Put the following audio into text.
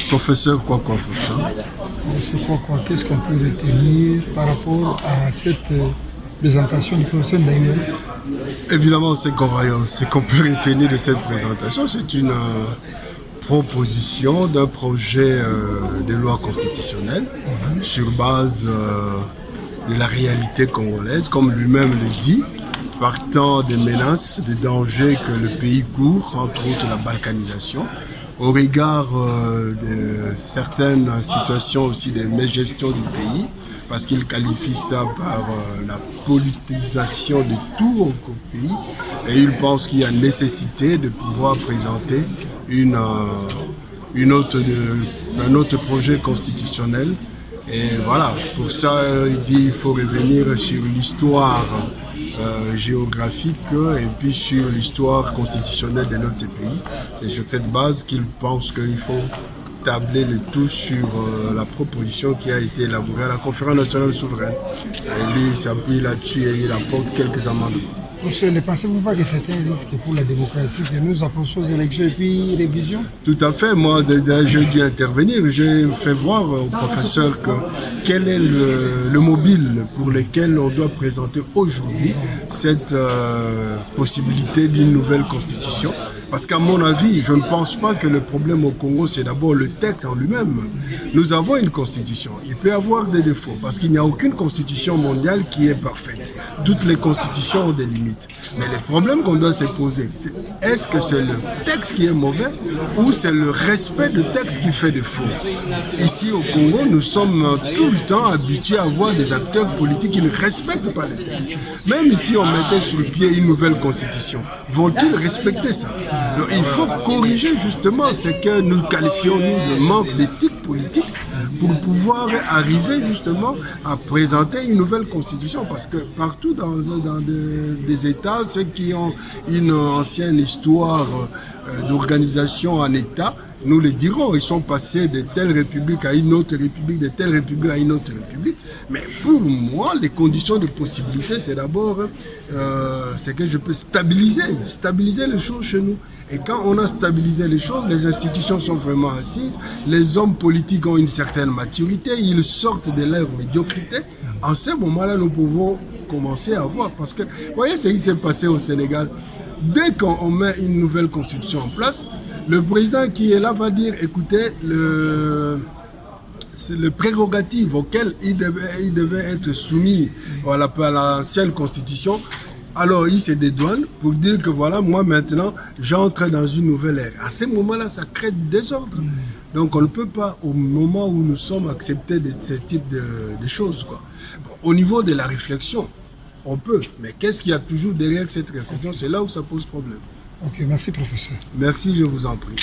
Professeur Kwakwa Faustin. Monsieur Kwakwa, qu'est-ce qu'on peut retenir par rapport à cette présentation du professeur Ndaïwel? Évidemment, ce qu'on peut retenir de cette présentation, c'est une proposition d'un projet de loi constitutionnelle sur base de la réalité congolaise, comme lui-même le dit, partant des menaces, des dangers que le pays court, entre autres la balkanisation, au regard de certaines situations aussi de mégestion du pays, parce qu'il qualifie ça par la politisation de tout au pays, et il pense qu'il y a nécessité de pouvoir présenter un autre projet constitutionnel. Et voilà, pour ça, il dit qu'il faut revenir sur l'histoire géographique et puis sur l'histoire constitutionnelle de notre pays. C'est sur cette base qu'il pense qu'il faut tabler le tout sur la proposition qui a été élaborée à la Conférence nationale souveraine. Et lui, il s'appuie là-dessus et il apporte quelques amendements. Monsieur, ne pensez-vous pas que c'est un risque pour la démocratie que nous approchons aux élections et puis révision? Tout à fait. Moi, j'ai dû intervenir. J'ai fait voir au professeur quel est le mobile pour lequel on doit présenter aujourd'hui cette possibilité d'une nouvelle constitution. Parce qu'à mon avis, je ne pense pas que le problème au Congo, c'est d'abord le texte en lui-même. Nous avons une constitution. Il peut y avoir des défauts, parce qu'il n'y a aucune constitution mondiale qui est parfaite. Toutes les constitutions ont des limites. Mais le problème qu'on doit se poser, c'est est-ce que c'est le texte qui est mauvais ou c'est le respect du texte qui fait défaut? Ici au Congo, nous sommes tout le temps habitués à voir des acteurs politiques qui ne respectent pas les textes. Même si on mettait sur le pied une nouvelle constitution, vont-ils respecter ça? Donc, il faut corriger justement ce que nous qualifions nous, de manque d'éthique politique pour pouvoir arriver justement à présenter une nouvelle constitution, parce que partout dans des États, ceux qui ont une ancienne histoire d'organisation en État, nous le dirons, ils sont passés de telle république à une autre république, de telle république à une autre république. Mais pour moi, les conditions de possibilité, c'est d'abord c'est que je peux stabiliser les choses chez nous. Et quand on a stabilisé les choses, les institutions sont vraiment assises, les hommes politiques ont une certaine maturité, ils sortent de leur médiocrité. En ce moment-là, nous pouvons commencer à voir. Parce que, vous voyez ce qui s'est passé au Sénégal. Dès qu'on met une nouvelle constitution en place, le président qui est là va dire, écoutez, c'est le prérogative auquel il devait être soumis à l'ancienne constitution. Alors il se dédouane pour dire que voilà, moi maintenant, j'entre dans une nouvelle ère. À ce moment-là, ça crée du désordre. Donc on ne peut pas, au moment où nous sommes, accepter ce type de choses, quoi. Bon, au niveau de la réflexion, on peut. Mais qu'est-ce qu'il y a toujours derrière cette réflexion? C'est là où ça pose problème. Ok, merci professeur. Merci, je vous en prie.